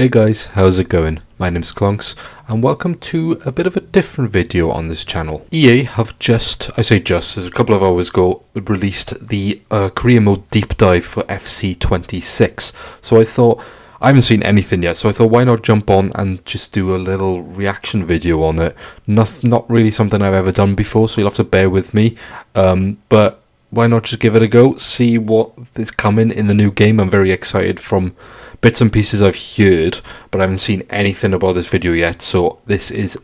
Hey guys, how's it going? My name's Clonks, and welcome to a bit of a different video on this channel. EA have a couple of hours ago, released the career mode deep dive for FC26. So I thought, I haven't seen anything yet, so I thought why not jump on and just do a little reaction video on it. Not really something I've ever done before, so you'll have to bear with me. But why not just give it a go, see what is coming in the new game. I'm very excited from bits and pieces I've heard, but I haven't seen anything about this video yet, so this is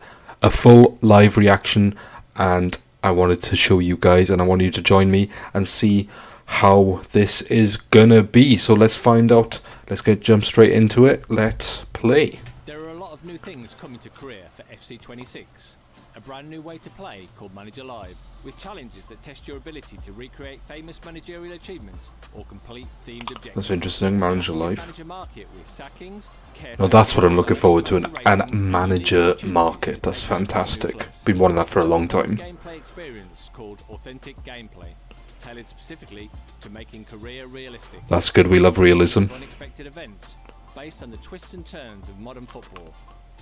a full live reaction, and I wanted to show you guys, and I want you to join me and see how this is gonna be. So let's find out. Let's jump straight into it. Let's play. There are a lot of new things coming to career for FC26. A brand new way to play called Manager Live, with challenges that test your ability to recreate famous managerial achievements or complete themed objectives. That's interesting, Manager Live. Manager market with sackings, No, that's what I'm looking forward to, an manager market. That's fantastic. Been wanting that for a long time. Gameplay experience called Authentic Gameplay, tailored specifically to making career realistic. That's good, we love realism. Unexpected events based on the twists and turns of modern football,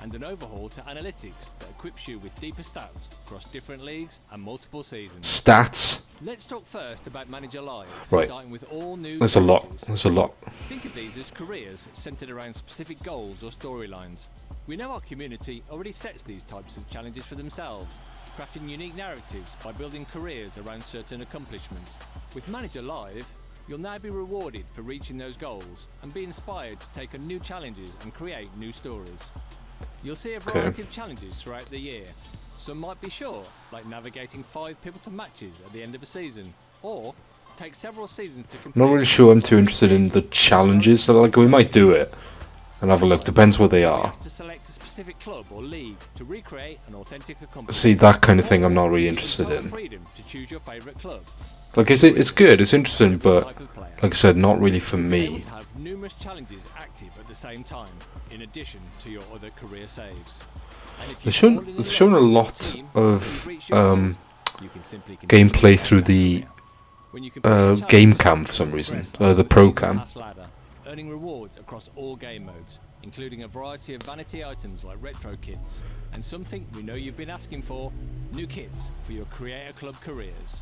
and an overhaul to analytics that equips you with deeper stats across different leagues and multiple seasons. Stats. Let's talk first about Manager Live, Right. starting with all new There's a lot. challenges. There's a lot. Think of these as careers centered around specific goals or storylines. We know our community already sets these types of challenges for themselves, crafting unique narratives by building careers around certain accomplishments. With Manager Live, you'll now be rewarded for reaching those goals and be inspired to take on new challenges and create new stories. You'll see a variety of challenges throughout the year. Some might be short, like navigating 5 pivotal matches at the end of a season, or take several seasons to complete. I'm not really sure I'm too interested in the challenges. So, like, we might do it and have a look. Depends what they are. To select a specific club or league to recreate an authentic accomplishment. See, that kind of thing I'm not really interested Total in. freedom to choose your favorite club. Like, it's good, it's interesting, but Type of player. like I said, not really for Able me. to have numerous challenges active at the same time, in addition to your other career saves. And if They're you've fallen in showing a love with your lot team, of you've reached your goals, you can simply continue gameplay to through play the career. When you complete a game challenge, cam for you some reason, progress the up the pro season cam. pass ladder, earning rewards across all game modes, including a variety of vanity items like retro kits, and something we know you've been asking for: new kits for your Creator Club careers.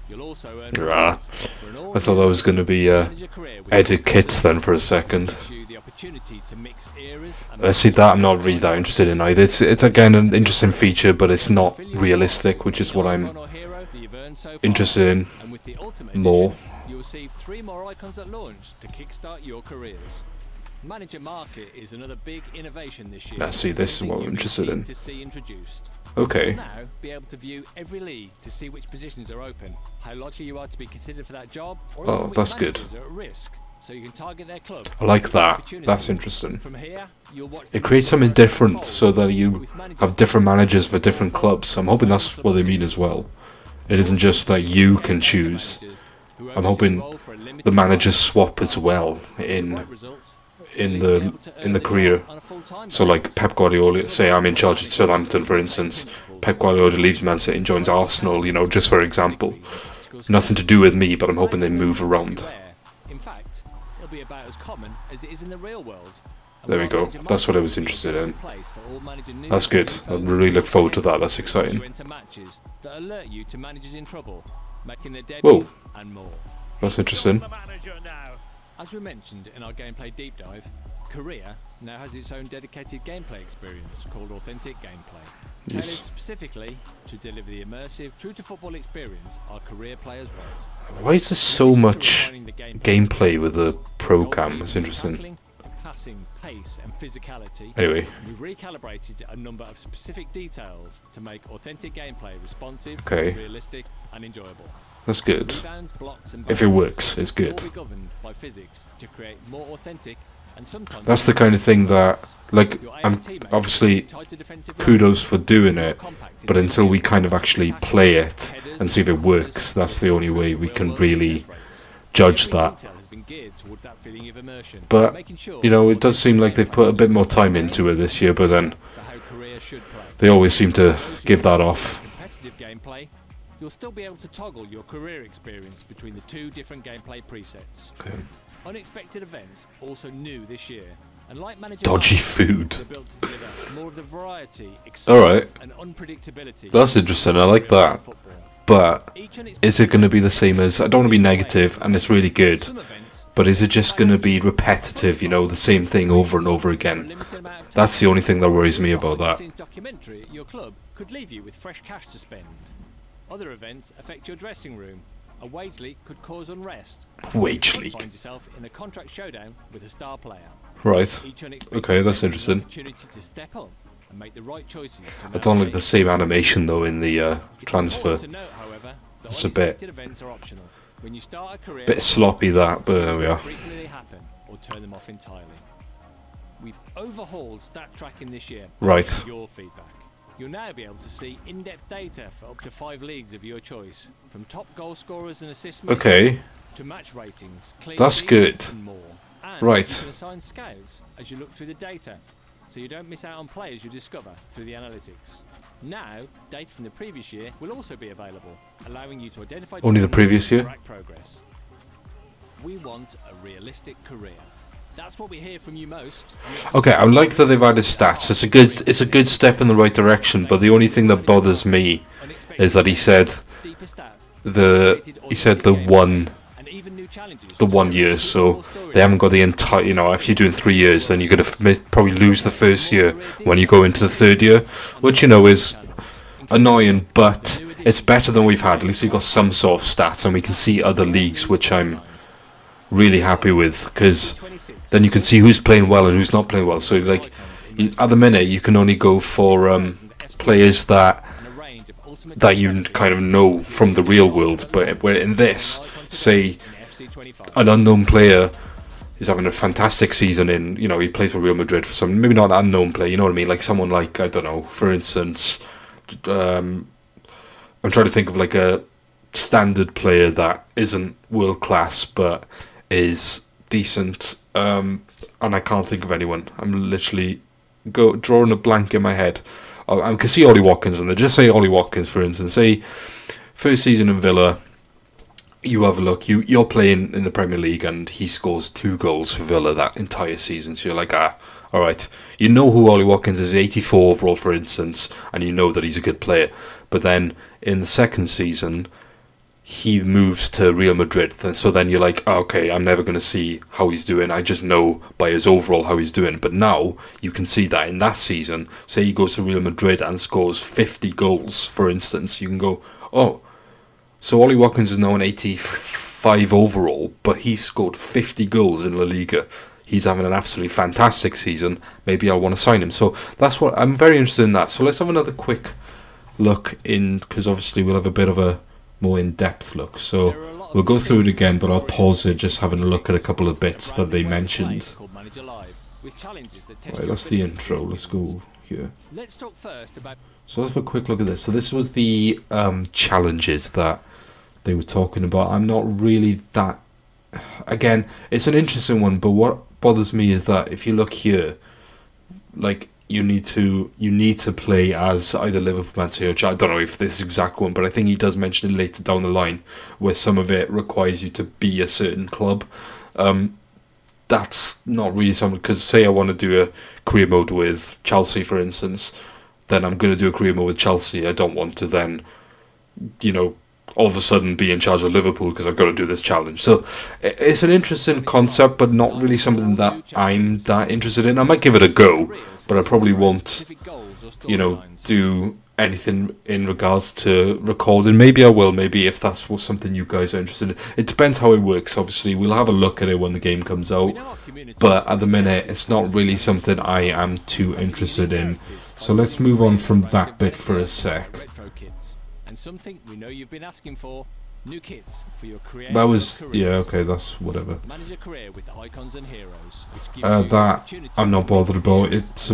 You'll also earn rewards for an I thought that was going to be manager career with edit kits then for a second. gives you the opportunity to mix eras and Let's see, that I'm not really that interested in either. It's again an interesting feature, but it's not realistic, which is what I'm icon or hero that you've earned so far. interested in And with the Ultimate more. Edition, you'll receive 3 more icons at launch to kickstart your careers. Manager Market is another big innovation this year. Let's see, this is what I'm Something you'll be interested keen in. to see introduced. Okay. You'll now be able to view every league to see which positions are open, how likely you are to be considered for that job, or Oh, even which that's good. managers are at risk, so you can target their club. I like with that. opportunity. That's interesting. From here, you'll watch the It creates something progress different unfold, so that you with managers have different choosing managers for more different fun, clubs. I'm hoping that's what they mean as well. It isn't just that you can choose. I'm hoping the managers swap as well in the career. So like Pep Guardiola, say I'm in charge at Southampton, for instance. Pep Guardiola leaves Man City and joins Arsenal, you know, just for example. Nothing to do with me, but I'm hoping they move around. In fact, it'll be about as common as it is in the real world. There we go. That's what I was interested in. That's good. I really look forward to that. That's exciting. Matches that alert you to managers in trouble, making their Whoa. debut and more. That's interesting. As we mentioned in our gameplay deep dive, Korea now has its own dedicated gameplay experience called Authentic Gameplay. Tailored Yes. specifically to deliver the immersive, true-to-football experience our career players want. Why is there so much gameplay with the pro cam? That's interesting. Tackling, passing, pace, and physicality. Anyway, We've recalibrated a number of specific details to make authentic gameplay responsive, Okay. realistic, and enjoyable. that's good. Rebounds, blocks, and If it bounces works, it's will good. be governed by physics to create more authentic and sometimes That's the kind of thing that, like, I'm obviously kudos for doing it, but until we kind of actually play it and see if it works, that's the only way we can really judge that. But, you know, it does seem like they've put a bit more time into it this year, but then they always seem to give that off. Competitive gameplay, you'll still be able to toggle your career experience between the 2 different gameplay presets. Okay. Unexpected events, also new this year, And like Manager Dodgy Live, food. they're built to deliver more of the variety, Alright. excitement, and unpredictability. That's interesting, I like that. But is it going to be the same as... I don't want to be negative, and it's really good. But is it just going to be repetitive, you know, the same thing over and over again? That's the only thing that worries me about that. Documentary at your club could leave you with fresh cash to spend. Other events affect your dressing room. A wage leak could cause unrest. Wage You leak. could find yourself in a contract showdown with a star player. Right. Each unexpected Okay, that's event is an interesting. opportunity to step up and make the right choices. I don't like the same animation, though, in the transfer. To note, however, that It's a bit- unexpected events are optional. When you start a career, Bit sloppy, that, but there we are. frequently they happen, or turn them off entirely. We've overhauled stat tracking this year. Right. Based on your feedback. You'll now be able to see in-depth data for up to 5 leagues of your choice, from top goal scorers and assist makers Okay. to match ratings, clean That's sheets, good. and more. And Right. you can assign scouts as you look through the data, so you don't miss out on players you discover through the analytics. Now, data from the previous year will also be available, allowing you to identify Only the trends previous and year? track progress. We want a realistic career. That's what we hear from you most. Okay, I like that they've added stats. It's a good step in the right direction, but the only thing that bothers me is that he said the 1 year, so they haven't got the entire, you know, if you're doing 3 years, then you're going to probably lose the first year when you go into the third year, which, you know, is annoying, but it's better than we've had. At least we've got some sort of stats, and we can see other leagues, which I'm really happy with, because then you can see who's playing well and who's not playing well. So, like, at the minute, you can only go for players that you kind of know from the real world, but where in this, say, an unknown player is having a fantastic season in, you know, he plays for Real Madrid for some, maybe not an unknown player, you know what I mean, like someone like, I don't know, for instance, I'm trying to think of like a standard player that isn't world class but is decent, and I can't think of anyone. I'm literally drawing a blank in my head. I can see Ollie Watkins on there. Just say Ollie Watkins, for instance. Say, first season in Villa, you have a look. You're playing in the Premier League, and he scores 2 goals for Villa that entire season. So you're like, all right. You know who Ollie Watkins is, 84 overall, for instance, and you know that he's a good player. But then in the second season, he moves to Real Madrid. So then you're like, okay, I'm never going to see how he's doing. I just know by his overall how he's doing. But now you can see that in that season, say he goes to Real Madrid and scores 50 goals, for instance, you can go, oh, so Ollie Watkins is now an 85 overall, but he scored 50 goals in La Liga. He's having an absolutely fantastic season. Maybe I want to sign him. So that's what I'm very interested in that. So let's have another quick look in, because obviously we'll have a bit of a more in-depth look. So we'll go through it again, but I'll pause it just having a look at a couple of bits that they mentioned. Right, that's the intro. Let's go here. Let's talk first about. So let's have a quick look at this. So this was the challenges that they were talking about. I'm not really that... Again, it's an interesting one, but what bothers me is that if you look here, like, you need to play as either Liverpool, Man City, or I don't know if this is the exact one, but I think he does mention it later down the line, where some of it requires you to be a certain club. That's not really something, because say I want to do a career mode with Chelsea, for instance, then I'm going to do a career mode with Chelsea. I don't want to then, you know, all of a sudden be in charge of Liverpool because I've got to do this challenge. So it's an interesting concept, but not really something that I'm that interested in. I might give it a go, but I probably won't, you know, do anything in regards to recording. Maybe I will, maybe if that's something you guys are interested in. It depends how it works, obviously. We'll have a look at it when the game comes out, but at the minute it's not really something I am too interested in. So let's move on from that bit for a sec. And something we know you've been asking for, new kits for your career. That was, yeah, okay, that's whatever. Manage a career with icons and heroes, which gives you that I'm not bothered about. It's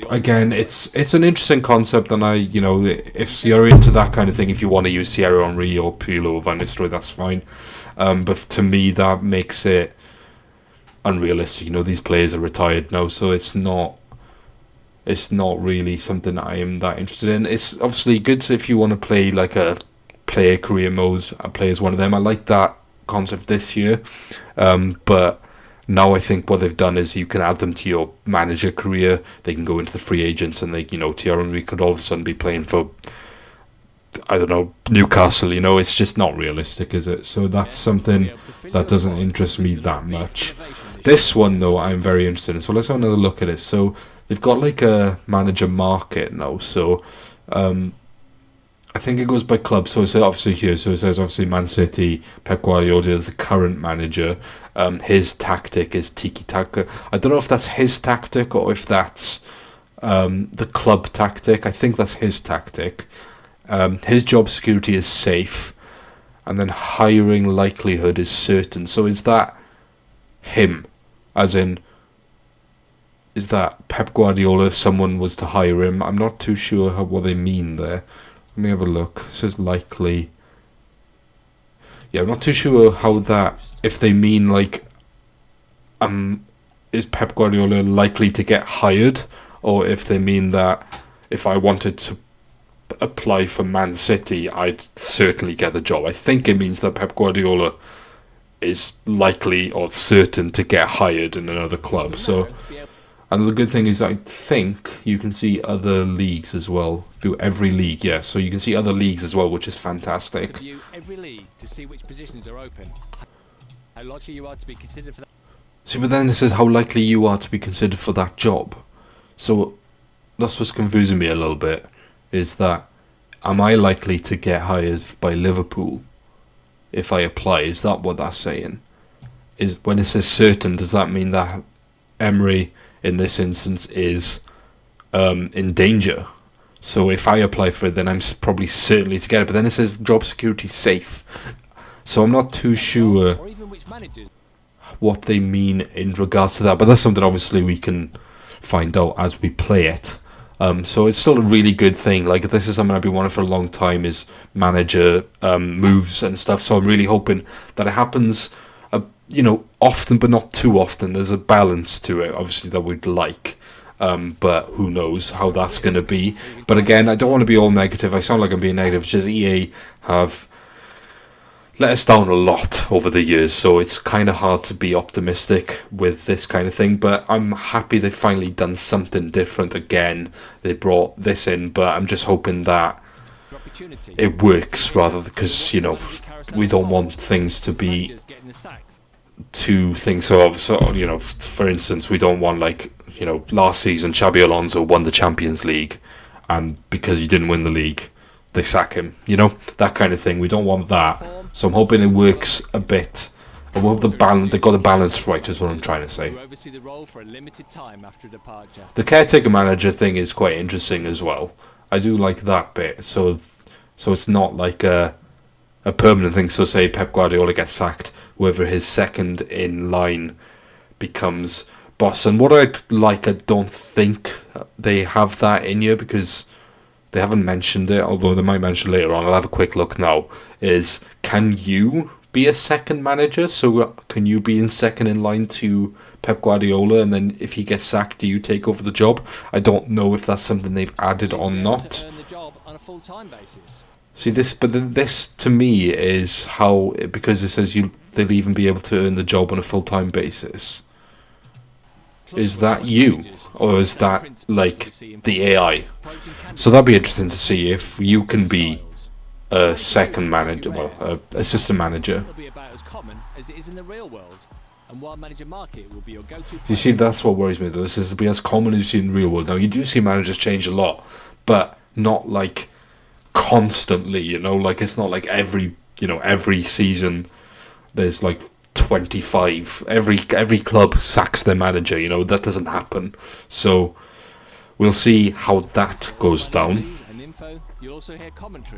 again, it's an interesting concept, and I, you know, if you're into that kind of thing, if you want to use Thierry Henry or Pirlo or Van Nistelrooy, that's fine. But to me, that makes it unrealistic. You know, these players are retired now, so it's not really something I am that interested in. It's obviously good if you want to play like a player career mode. I play as one of them. I like that concept this year, but Now I think what they've done is you can add them to your manager career. They can go into the free agents, and they, Thierry Henry could all of a sudden be playing for, I don't know, Newcastle. It's just not realistic, is it? So that's something that doesn't interest me that much. This one, though, I'm very interested in. So let's have another look at it. So they've got like a manager market now. So I think it goes by club. So it's obviously here. So it says obviously Man City, Pep Guardiola is the current manager. His tactic is tiki-taka. I don't know if that's his tactic or if that's the club tactic. I think that's his tactic. His job security is safe. And then hiring likelihood is certain. So is that him? As in, is that Pep Guardiola if someone was to hire him? I'm not too sure what they mean there. Let me have a look. It says likely. Yeah, I'm not too sure how that, if they mean like, is Pep Guardiola likely to get hired? Or if they mean that if I wanted to apply for Man City, I'd certainly get the job. I think it means that Pep Guardiola is likely or certain to get hired in another club. So, and the good thing is I think you can see other leagues as well. Through every league, yeah. So you can see other leagues as well, which is fantastic. View every league to see which positions are open. How likely you are to be considered for that. See, but then it says how likely you are to be considered for that job. So that's what's confusing me a little bit. Is that, am I likely to get hired by Liverpool if I apply? Is that what that's saying? Is when it says certain, does that mean that Emery in this instance is in danger? So if I apply for it, then I'm probably certainly to get it. But then it says job security safe. So I'm not too sure what they mean in regards to that. But that's something obviously we can find out as we play it. So it's still a really good thing. Like, this is something I've been wanting for a long time, is manager moves and stuff. So I'm really hoping that it happens, often, but not too often. There's a balance to it, obviously, that we'd like. But who knows how that's going to be. But again, I don't want to be all negative. I sound like I'm being negative. It's just EA have let us down a lot over the years, so it's kind of hard to be optimistic with this kind of thing. But I'm happy they've finally done something different again. They brought this in, but I'm just hoping that it works, rather, because, we don't want things to be two things. So, for instance, we don't want, last season Xabi Alonso won the Champions League, and because he didn't win the league, they sack him, that kind of thing. We don't want that. So I'm hoping it works a bit. I hope they got the balance right, is what I'm trying to say. The caretaker manager thing is quite interesting as well. I do like that bit. So it's not like a permanent thing. So say Pep Guardiola gets sacked, whoever his second in line becomes boss. And what I don't think they have that in here, because they haven't mentioned it, although they might mention later on. I'll have a quick look now. Is, can you be a second manager? So can you be in second in line to Pep Guardiola, and then if he gets sacked, do you take over the job? I don't know if that's something they've added or not. See, this to me is how, because it says they'll even be able to earn the job on a full-time basis. Is that you? Or is that, the AI? So that'd be interesting to see if you can be a second manager, assistant manager. You see, that's what worries me, though. This is be as common as you see in the real world. Now, you do see managers change a lot, but not, constantly, it's not like every season there's, 25. Every club sacks their manager, that doesn't happen. So we'll see how that goes down.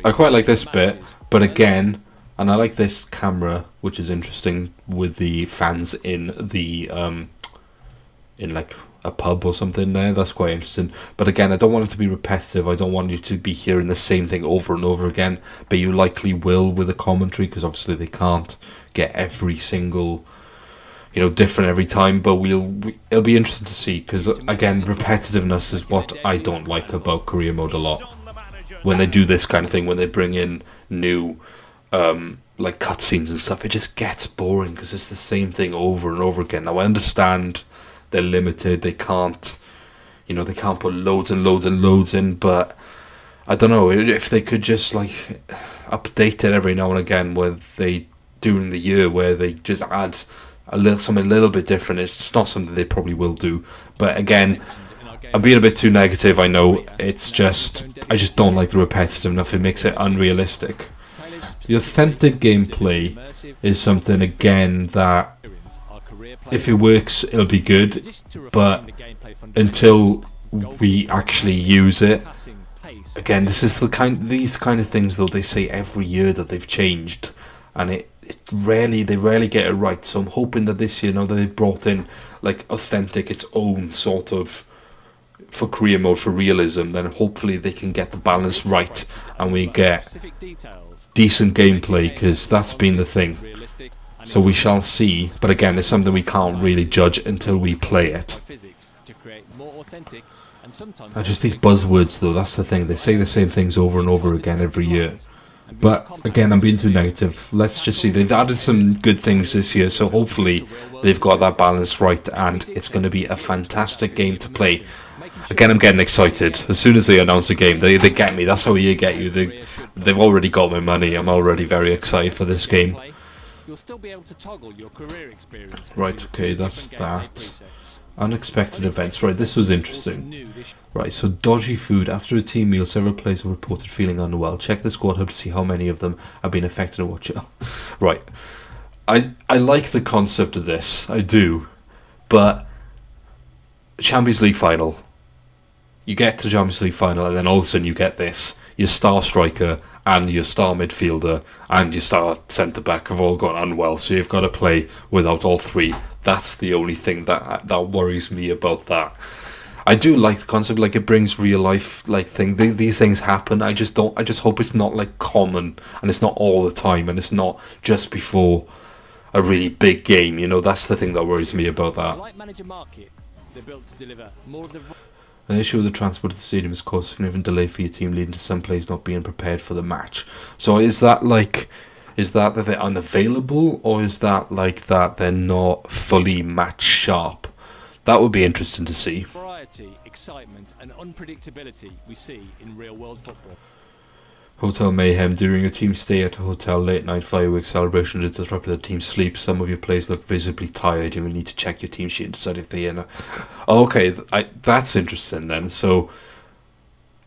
I quite like this bit, but again, and I like this camera, which is interesting, with the fans in the in a pub or something there. That's quite interesting. But again, I don't want it to be repetitive. I don't want you to be hearing the same thing over and over again, but you likely will with the commentary, because obviously they can't get every single, different every time. But it'll be interesting to see, because again, repetitiveness is what I don't like about career mode a lot. When they do this kind of thing, when they bring in new like cutscenes and stuff, it just gets boring because it's the same thing over and over again. Now I understand they're limited, they can't, they can't put loads and loads and loads in, but I don't know if they could just like update it every now and again, where they during the year where they just add something a little bit different. It's just not something they probably will do. But again, I'm being a bit too negative. I know it's just I just don't like the repetitive enough. It makes it unrealistic. The authentic gameplay is something again that if it works, it'll be good. But until we actually use it, again, this is these kind of things though they say every year that they've changed, and they rarely get it right. So I'm hoping that this year, now that they've brought in like authentic, its own sort of for career mode, for realism, then hopefully they can get the balance right and we get decent gameplay, because that's been the thing. So we shall see, but again, it's something we can't really judge until we play it. And just these buzzwords though, that's the thing, they say the same things over and over again every year. But again, I'm being too negative. Let's just see, they've added some good things this year, so hopefully they've got that balance right and it's going to be a fantastic game to play. Again, I'm getting excited. As soon as they announce a game, they get me. That's how you get you. They've already got my money. I'm already very excited for this game. Right, okay, that's that. Unexpected events. Right, this was interesting. Right, so dodgy food. After a team meal, several players have reported feeling unwell. Check the squad hub to see how many of them have been affected and watch it. Right. I like the concept of this. I do. But Champions League final. You get to the Champions League final and then all of a sudden you get this. Your star striker and your star midfielder and your star centre-back have all gone unwell, so you've got to play without all three. That's the only thing that worries me about that. I do like the concept, like it brings real life like thing. These things happen. I just hope it's not like common and it's not all the time and it's not just before a really big game. That's the thing that worries me about that. An issue with the transport to the stadium has caused significant delay for your team, leading to some players not being prepared for the match. So is that that they're unavailable, or is that like that they're not fully match sharp? That would be interesting to see. Variety, excitement, and unpredictability we see in real-world football. Hotel mayhem. During a team stay at a hotel, late night fireworks celebration has disrupted the team's sleep. Some of your players look visibly tired. You will need to check your team sheet and decide if they are. Okay, that's interesting then. So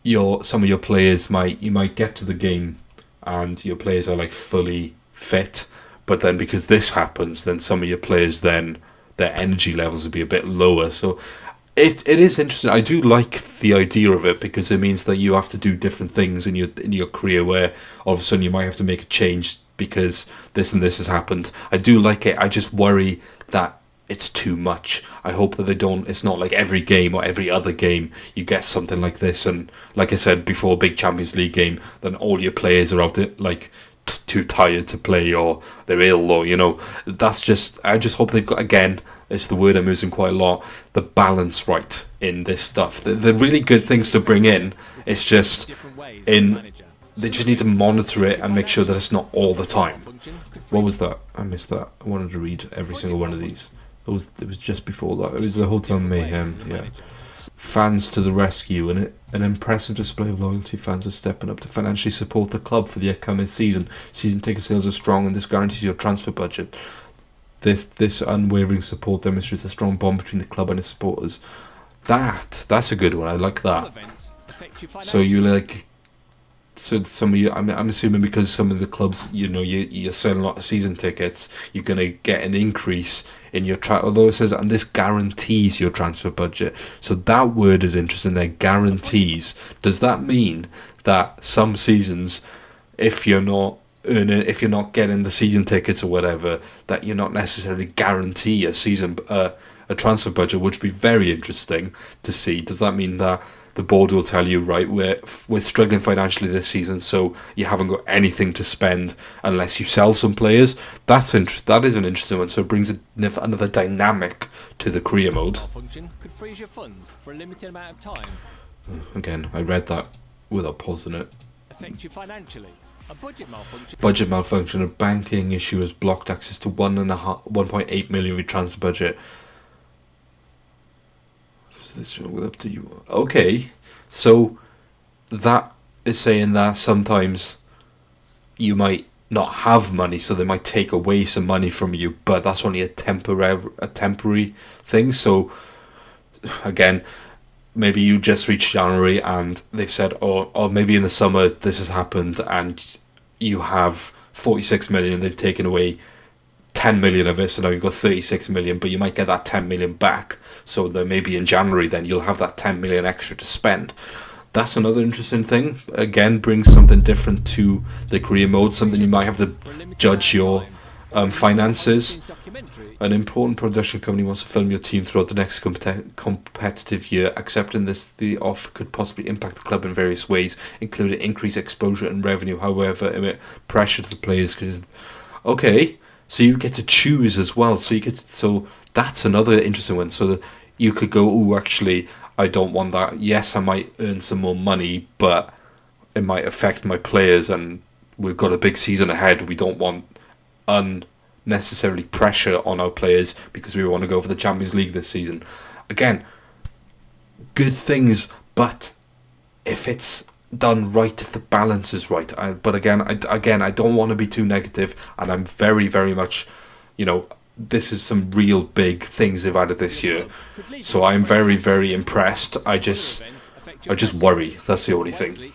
some of your players you might get to the game and your players are like fully fit, but then because this happens, then some of your players then their energy levels will be a bit lower. So it is interesting. I do like the idea of it because it means that you have to do different things in your career where all of a sudden you might have to make a change because this and this has happened. I do like it. I just worry that it's too much. I hope that it's not like every game or every other game you get something like this, and like I said before, a big Champions League game, then all your players are out like too tired to play or they're ill, or I just hope they've got, again, it's the word I'm using quite a lot, the balance right in this stuff. The really good things to bring in, it's just they just need to monitor it and make sure that it's not all the time. What was that? I missed that. I wanted to read every single one of these. It was just before that. It was the Hotel Mayhem. Yeah. Fans to the rescue, and an impressive display of loyalty. Fans are stepping up to financially support the club for the upcoming season. Season ticket sales are strong, and this guarantees your transfer budget. This unwavering support demonstrates a strong bond between the club and its supporters. That's a good one. I like that. So you like. So some of you, I'm assuming because some of the clubs, you're selling a lot of season tickets, you're gonna get an increase in your although it says, and this guarantees your transfer budget. So that word is interesting there, guarantees. Does that mean that some seasons, if you're not getting the season tickets or whatever, that you're not necessarily guarantee a transfer budget, which would be very interesting to see. Does that mean that the board will tell you, right, we're struggling financially this season, so you haven't got anything to spend unless you sell some players? That is an interesting one. So it brings another dynamic to the career mode. Function could freeze your funds for a limited amount of time. Again, I read that without pausing it. Affect you financially. A Budget malfunction. A banking issue has blocked access to 1.8 million transfer budget. This will up to you. Okay, so that is saying that sometimes you might not have money, so they might take away some money from you, but that's only a temporary thing. So again, maybe you just reached January and they've said, or maybe in the summer this has happened and you have 46 million, they've taken away 10 million of it, so now you've got 36 million, but you might get that 10 million back. So then maybe in January then you'll have that 10 million extra to spend. That's another interesting thing. Again, brings something different to the career mode, something you might have to judge your finances. An important production company wants to film your team throughout the next competitive year. Accepting this, the offer could possibly impact the club in various ways, including increased exposure and revenue. However, it pressure to the players. Okay, so you get to choose as well. So that's another interesting one. So that you could go, oh, actually, I don't want that. Yes, I might earn some more money, but it might affect my players, and we've got a big season ahead. We don't want unnecessarily pressure on our players because we want to go for the Champions League this season. Again, good things, but if it's done right, if the balance is right. But again, I don't want to be too negative, and I'm very, very much, this is some real big things they've added this year. So I'm very, very impressed. I just worry. That's the only thing.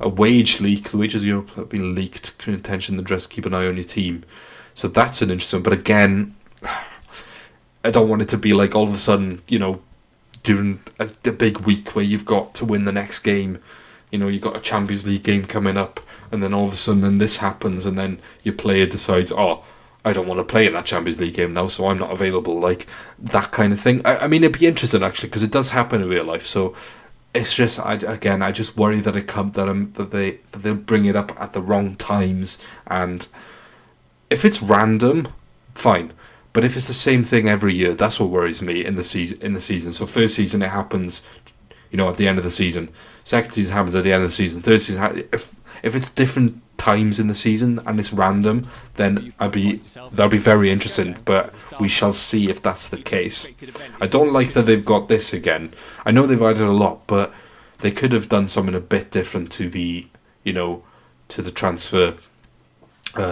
A wage leak. The wages of Europe have been leaked. Attention, the dress. Keep an eye on your team. So that's an interesting. But again, I don't want it to be like all of a sudden, during a big week where you've got to win the next game. You've got a Champions League game coming up, and then all of a sudden, then this happens, and then your player decides, I don't want to play in that Champions League game now, so I'm not available. Like that kind of thing. I mean, it'd be interesting actually, because it does happen in real life. So it's just, I just worry that they'll bring it up at the wrong times, and if it's random, fine. But if it's the same thing every year, that's what worries me in the season. So first season it happens, at the end of the season. Second season happens at the end of the season. Third season, if it's different times in the season and it's random, then that'll be very interesting. But we shall see if that's the case. I don't like that they've got this again. I know they've added a lot, but they could have done something a bit different to the transfer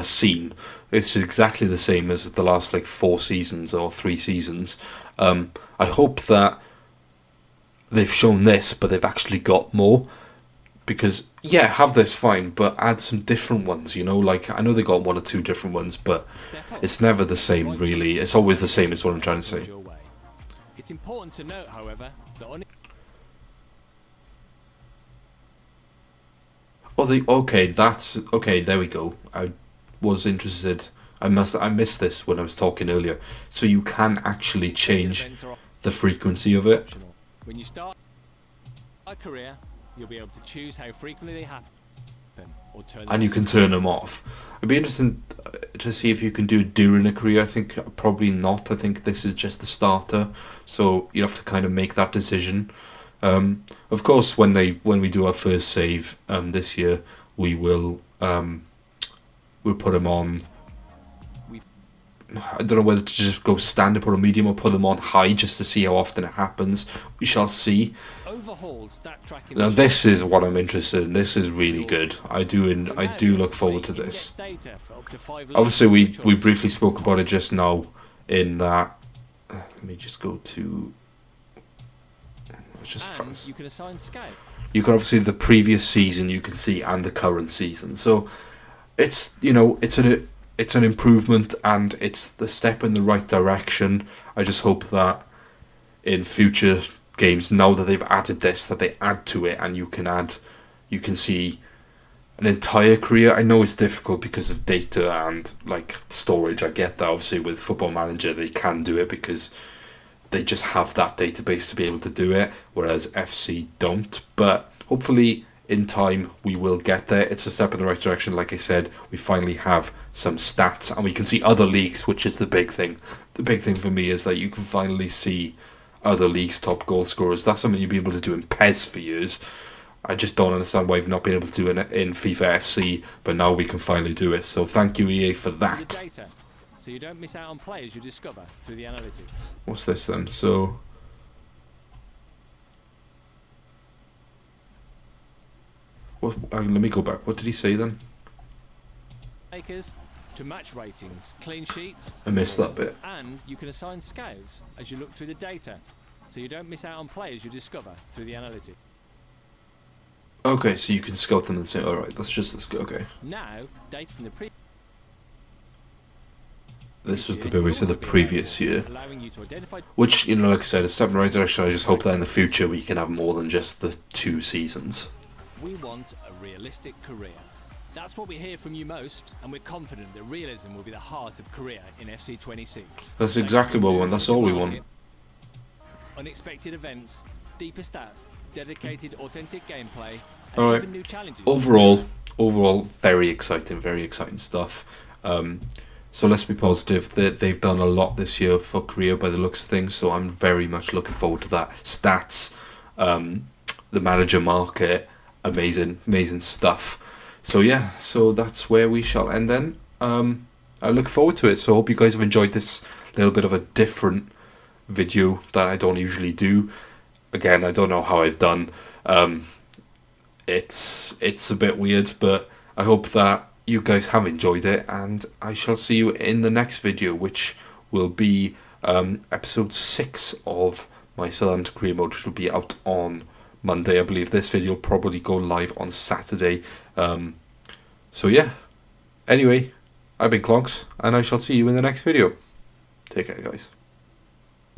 scene. It's exactly the same as the last 4 seasons or 3 seasons. I hope that they've shown this, but they've actually got more. Because, have this, fine, but add some different ones, I know they got 1 or 2 different ones, but it's never the same, really. It's always the same, is what I'm trying to say. It's important to note, however, that okay, there we go. I was interested. I missed this when I was talking earlier. So you can actually change the frequency of it. When you start a career, you'll be able to choose how frequently they happen, or turn them and you can turn them off. It'd be interesting to see if you can do it during a career. I think probably not. I think this is just the starter, so you have to kind of make that decision. Of course, when we do our first save this year, we will we'll put them on. I don't know whether to just go standard, put a medium, or put them on high just to see how often it happens. We shall see. Now this is what I'm interested in. This is really good. I do look forward to this. Obviously, we briefly spoke about it just now. In that, let me just go to. It's just fast. You can assign scale. You can obviously the previous season you can see and the current season. So it's it's an improvement and it's the step in the right direction. I just hope that in future games, now that they've added this, that they add to it and you can see an entire career. I know it's difficult because of data and storage. I get that. Obviously with Football Manager they can do it because they just have that database to be able to do it, whereas FC don't. But hopefully in time we will get there. It's a step in the right direction. Like I said, we finally have some stats and we can see other leagues, which is the big thing. The big thing for me is that you can finally see other leagues' top goal scorers. That's something you'll be able to do in PES for years. I just don't understand why we've not been able to do it in FIFA FC, but now we can finally do it. So thank you, EA, for The that. data, so you don't miss out on players you discover through the analytics. What's this then? So... let me go back. What did he say then? Makers to match ratings, clean sheets, I missed that bit. and you can assign scouts as you look through the data, so you don't miss out on players you discover through the analytics. Okay, so you can scout them and say, alright, that's just this. Okay. Now, data from the previous This was the bit where he said the previous year. allowing you to identify. Which, you know, like I said, is step in the right direction. I just hope that in the future we can have more than just the 2 seasons. We want a realistic career. That's what we hear from you most, and we're confident that realism will be the heart of career in FC 26. That's exactly what we want. That's all we want. Unexpected events, deeper stats, dedicated, authentic gameplay, and Alright. even new challenges. Overall, very exciting stuff. So let's be positive that they've done a lot this year for Korea by the looks of things. So I'm very much looking forward to that. Stats, the manager market, amazing stuff. So yeah, so that's where we shall end then. I look forward to it. So I hope you guys have enjoyed this little bit of a different video that I don't usually do. Again, I don't know how I've done. It's a bit weird, but I hope that you guys have enjoyed it, and I shall see you in the next video, which will be episode 6 of my Southampton Career Mode, which will be out on Monday. I believe this video will probably go live on Saturday. So yeah, anyway, I've been Clonks, and I shall see you in the next video. Take care, guys.